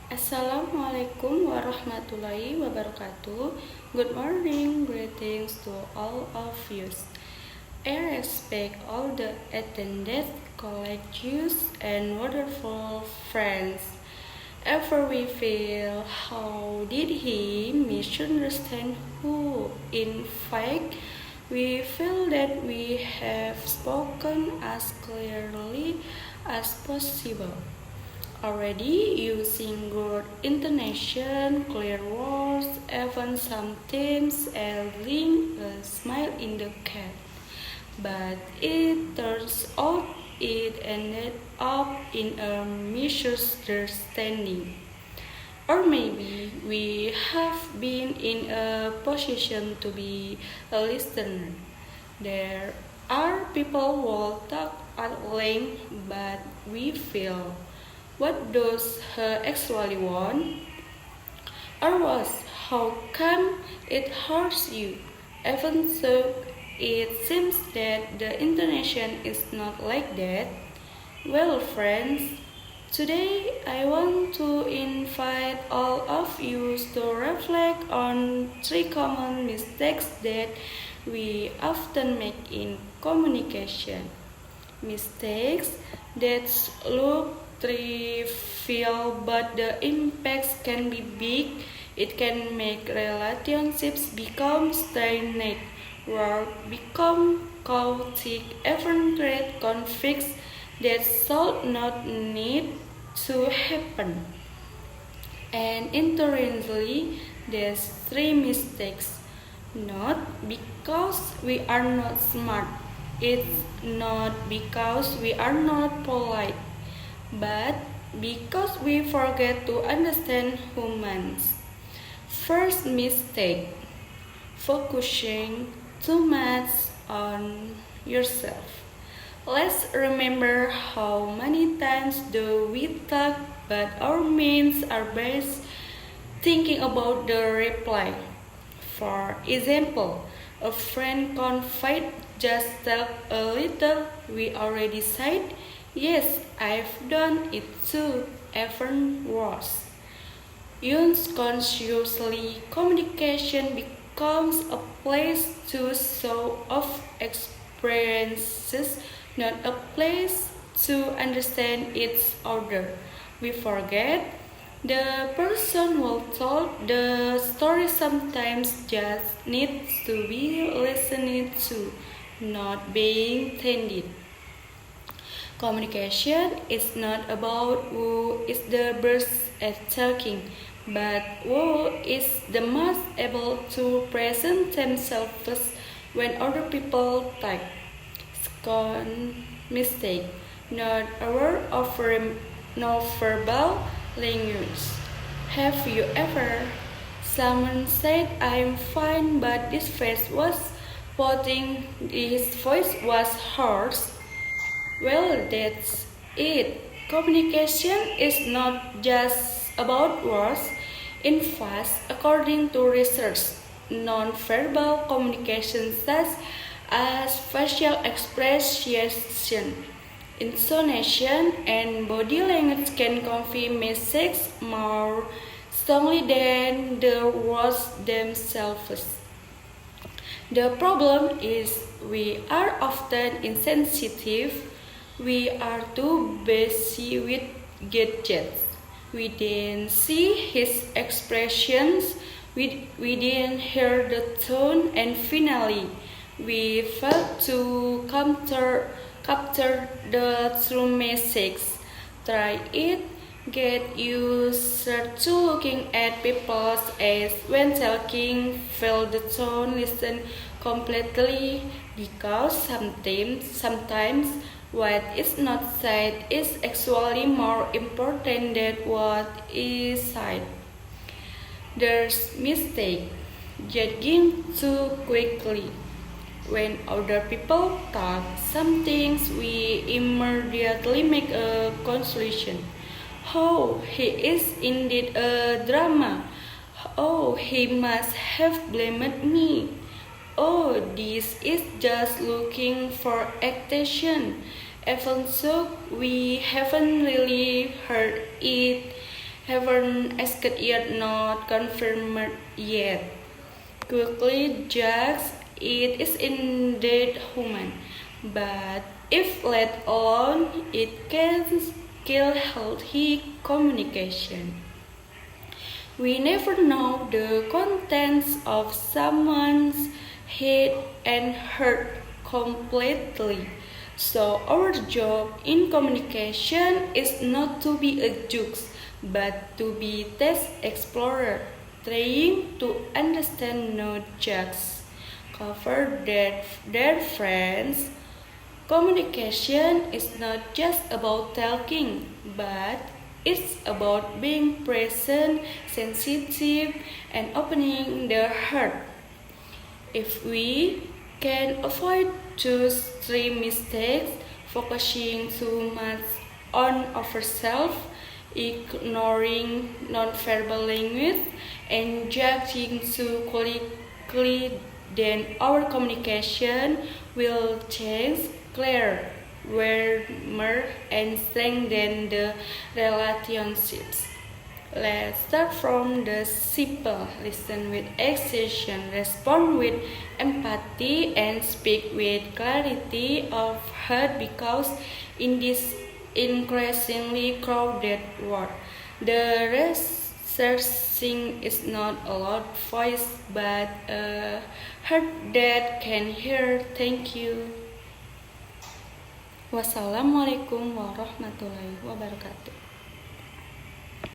Assalamualaikum warahmatullahi wabarakatuh. Good morning, greetings to all of you. I respect all the attended colleagues and wonderful friends. Ever we feel how did he misunderstand who? In fact, we feel that we have spoken as clearly as possible. Already using good intonation, clear words, even sometimes adding a smile in the cat. But it turns out it ended up in a misunderstanding. Or maybe we have been in a position to be a listener. There are people who talk at length, but we feel. What does he actually want? Or worse, how come it hurts you? Even so, it seems that the intonation is not like that. Well, friends, today I want to invite all of you to reflect on three common mistakes that we often make in communication. Mistakes that look trivial, but the impacts can be big. It can make relationships become stagnant, work become chaotic, even create conflicts that should not need to happen. And interestingly, there's three mistakes. Not because we are not smart. It's not because we are not polite, but because we forget to understand humans. First mistake, focusing too much on yourself. Let's remember how many times do we talk but our minds are busy thinking about the reply. For example, a friend confide just talk a little, we already said, yes, I've done it too, even worse. Unconsciously, communication becomes a place to show off experiences, not a place to understand its order. We forget the person who told the story sometimes just needs to be listened to, not being tended. Communication is not about who is the best at talking, but who is the most able to present themselves when other people talk. Second mistake, not aware of non-verbal language. Have you ever someone said I'm fine, but this face was putting his voice was hoarse? Well, that's it. Communication is not just about words. In fact, according to research, non-verbal communication such as facial expression, intonation, and body language can convey messages more strongly than the words themselves. The problem is we are often insensitive. We are too busy with gadgets. We didn't see his expressions. We didn't hear the tone, and finally, we failed to capture the true message. Try it. Get used to looking at people's eyes when talking. Feel the tone. Listen completely, because sometimes what is not said is actually more important than what is said. There's mistake, judging too quickly. When other people talk some things, we immediately make a conclusion. Oh, he is indeed a drama. Oh, he must have blamed me. Oh, this is just looking for attention. Even so, we haven't really heard it. haven't asked yet, not confirmed yet. Quickly judge it is indeed human, but if let alone, it can kill healthy communication. We never know the contents of someone's head and heart completely. So our job in communication is not to be a judge, but to be test explorer, trying to understand, not judge. Cover their friends. Communication is not just about talking, but it's about being present, sensitive, and opening the heart. If we can avoid those three mistakes, focusing too much on ourselves, ignoring nonverbal language, and judging too quickly, then our communication will change, clear, warmer, and strengthen the relationships. Let's start from the simple. Listen with excitation, respond with empathy, and speak with clarity of heart, because in this increasingly crowded world, the researching is not a loud voice but a heart that can hear. Thank you. Wassalamualaikum warahmatullahi wabarakatuh.